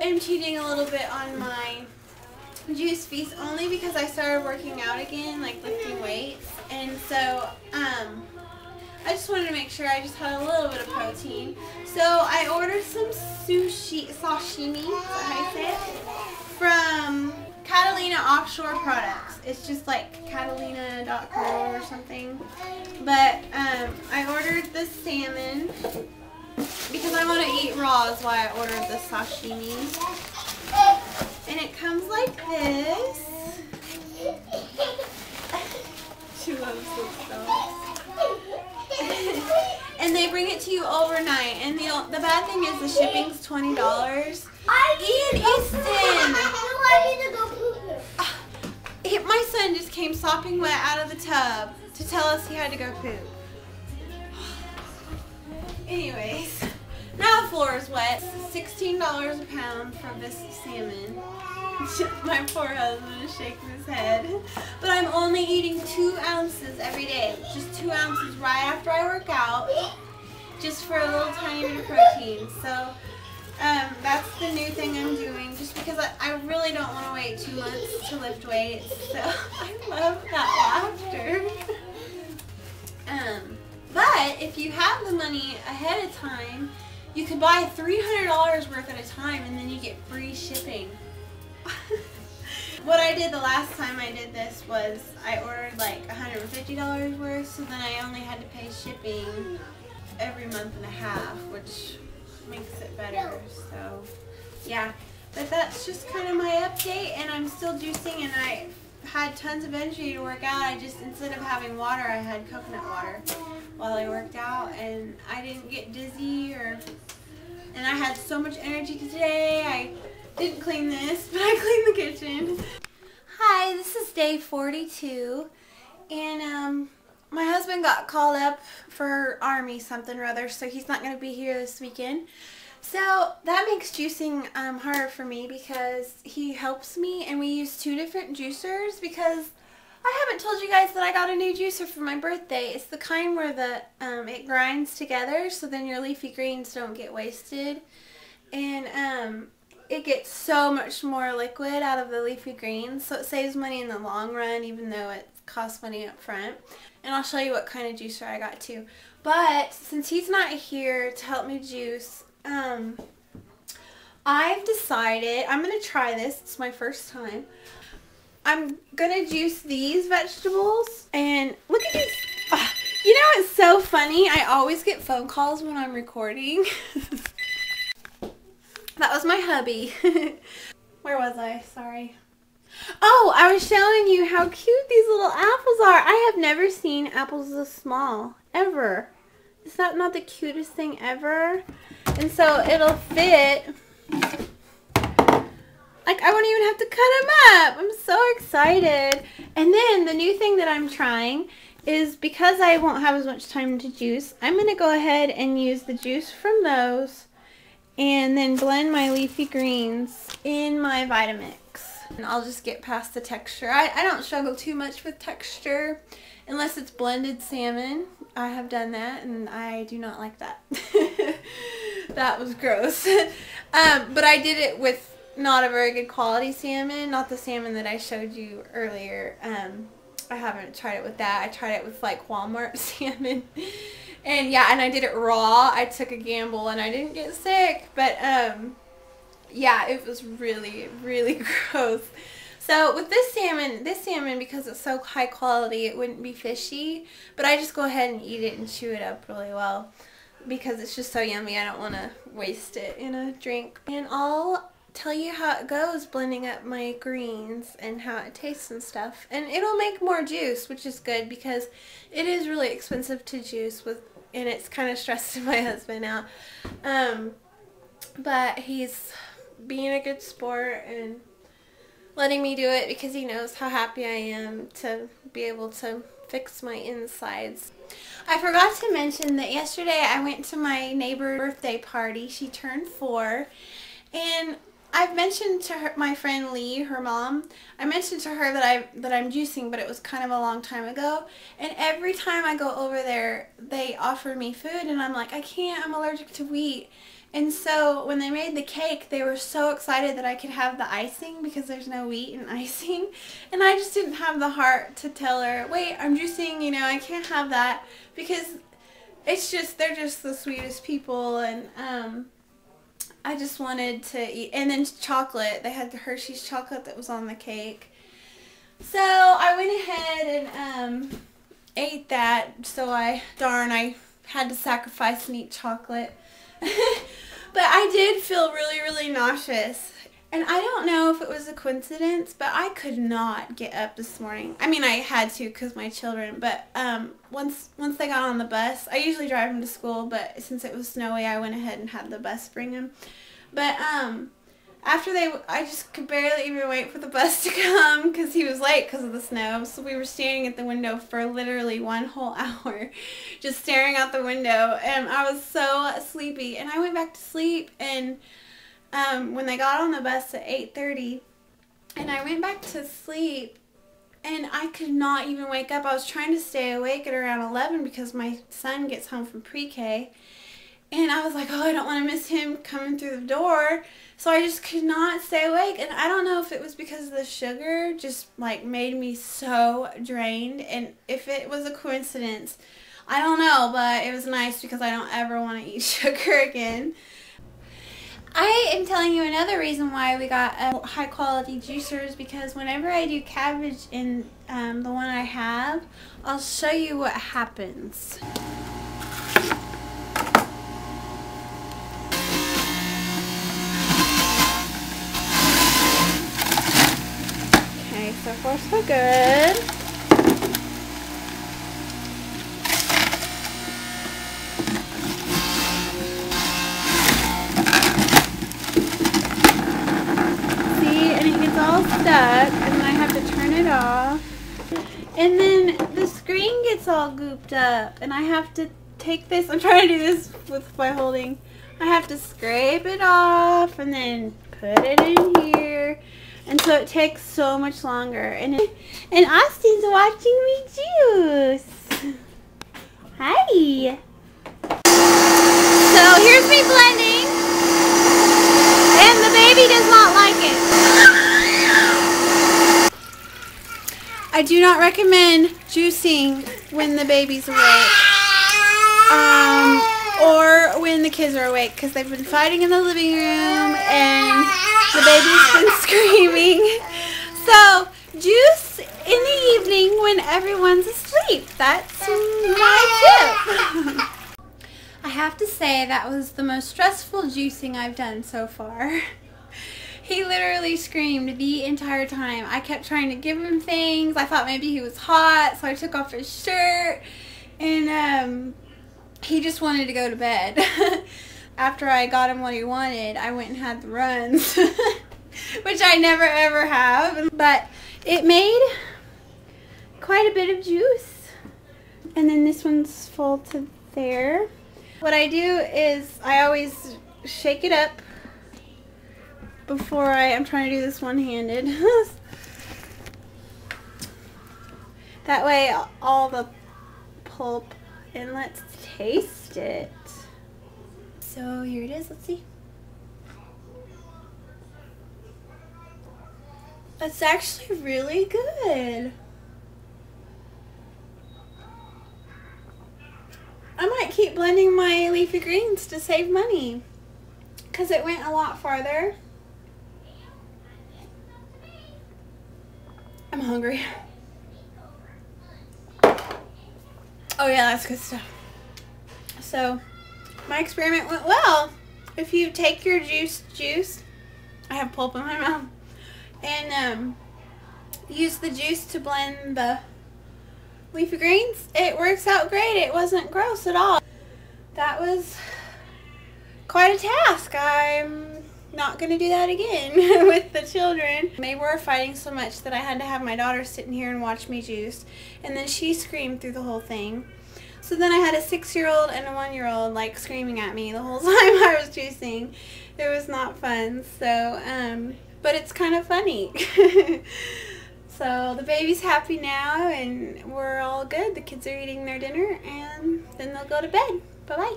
am cheating a little bit on my juice feast only because I started working out again, like lifting weights, and so I just wanted to make sure I just had a little bit of protein. So I ordered some sashimi, is that how you say it? From Catalina Offshore Products. It's just like Catalina.co or something. But I ordered the salmon because I want to eat raw is why I ordered the sashimi. And it comes like this. She loves this stuff. And they bring it to you overnight. And the bad thing is the shipping's $20. Ian Easton! My son just came sopping wet out of the tub to tell us he had to go poop. Anyways, now the floor is wet. $16 a pound for this salmon. My poor husband is shaking his head. But I'm only eating 2 ounces every day. Just 2 ounces right after I work out. Just for a little tiny bit of protein. So that's the new thing I'm doing. Just because I really don't want to wait 2 months to lift weights. So I love that laughter. But if you have the money ahead of time, you could buy $300 worth at a time and then you get free shipping. What I did the last time I did this was I ordered like $150 worth, so then I only had to pay shipping every month and a half, which makes it better. So yeah, but that's just kind of my update, and I'm still juicing, and I had tons of energy to work out. I just, instead of having water, I had coconut water while I worked out, and I didn't get dizzy and I had so much energy today. I didn't clean this, but I cleaned the kitchen. Hi, this is day 42, and my husband got called up for Army something or other, so he's not going to be here this weekend. So that makes juicing harder for me because he helps me, and we use 2 different juicers because I haven't told you guys that I got a new juicer for my birthday. It's the kind where it grinds together so then your leafy greens don't get wasted, and it gets so much more liquid out of the leafy greens, so it saves money in the long run even though it costs money up front. And I'll show you what kind of juicer I got too. But since he's not here to help me juice, I've decided I'm going to try this. It's my first time. I'm going to juice these vegetables, and look at these. You know, it's so funny. I always get phone calls when I'm recording. That was my hubby. Where was I? Sorry. Oh, I was showing you how cute these little apples are. I have never seen apples this small, ever. Is that not the cutest thing ever? And so it'll fit. Like, I won't even have to cut them up. I'm so excited. And then the new thing that I'm trying is, because I won't have as much time to juice, I'm going to go ahead and use the juice from those and then blend my leafy greens in my Vitamix. And I'll just get past the texture. I don't struggle too much with texture unless it's blended salmon. I have done that and I do not like that. That was gross. But I did it with not a very good quality salmon, not the salmon that I showed you earlier. I haven't tried it with that. I tried it with like Walmart salmon. And yeah, and I did it raw. I took a gamble and I didn't get sick, but yeah, it was really, really gross. So with this salmon, because it's so high quality, it wouldn't be fishy, but I just go ahead and eat it and chew it up really well because it's just so yummy. I don't want to waste it in a drink. And I'll tell you how it goes blending up my greens and how it tastes and stuff. And it'll make more juice, which is good because it is really expensive to juice with, and it's kind of stressing my husband out. But he's being a good sport and letting me do it because he knows how happy I am to be able to fix my insides. I forgot to mention that yesterday I went to my neighbor's birthday party. She turned 4, and I've mentioned to her, my friend Lee, her mom, I mentioned to her that I'm juicing, but it was kind of a long time ago. And every time I go over there, they offer me food, and I'm like, I can't, I'm allergic to wheat. And so when they made the cake, they were so excited that I could have the icing because there's no wheat in icing. And I just didn't have the heart to tell her, wait, I'm juicing, you know, I can't have that, because it's just, they're just the sweetest people. And I just wanted to eat. And then chocolate, they had the Hershey's chocolate that was on the cake. So I went ahead and ate that. So I had to sacrifice and eat chocolate. But I did feel really, really nauseous. And I don't know if it was a coincidence, but I could not get up this morning. I mean, I had to because my children, but once they got on the bus, I usually drive them to school, but since it was snowy, I went ahead and had the bus bring them. But after I just could barely even wait for the bus to come because he was late because of the snow. So we were standing at the window for literally 1 whole hour just staring out the window, and I was so sleepy. And I went back to sleep, and when they got on the bus at 8:30, and I went back to sleep, and I could not even wake up. I was trying to stay awake at around 11 because my son gets home from pre-K. And I was like, oh, I don't want to miss him coming through the door. So I just could not stay awake. And I don't know if it was because the sugar just like made me so drained. And if it was a coincidence, I don't know. But it was nice because I don't ever want to eat sugar again. I am telling you another reason why we got a high quality juicer is because whenever I do cabbage in the one I have, I'll show you what happens. So far so good. See, and it gets all stuck, and then I have to turn it off. And then the screen gets all gooped up, and I have to take this, I'm trying to do this with my holding. I have to scrape it off and then put it in here. And so it takes so much longer. And Austin's watching me juice. Hi. So here's me blending. And the baby does not like it. I do not recommend juicing when the baby's awake. Or when the kids are awake, because they've been fighting in the living room and the baby's been screaming. So juice in the evening when everyone's asleep. That's my tip. I have to say that was the most stressful juicing I've done so far. He literally screamed the entire time. I kept trying to give him things. I thought maybe he was hot, so I took off his shirt, and he just wanted to go to bed. After I got him what he wanted, I went and had the runs, which I never ever have. But it made quite a bit of juice. And then this one's full to there. What I do is I always shake it up before I'm trying to do this one-handed. That way all the pulp, and let's taste it. So here it is, let's see. That's actually really good. I might keep blending my leafy greens to save money, because it went a lot farther. I'm hungry. Oh yeah, that's good stuff. So my experiment went well. If you take your juice, I have pulp in my mouth, and use the juice to blend the leafy greens, it works out great. It wasn't gross at all. That was quite a task. I'm not going to do that again with the children. They were fighting so much that I had to have my daughter sitting here and watch me juice, and then she screamed through the whole thing. So then I had a 6-year-old and a 1-year-old like screaming at me the whole time I was juicing. It was not fun. So, but it's kind of funny. So the baby's happy now and we're all good. The kids are eating their dinner and then they'll go to bed. Bye-bye.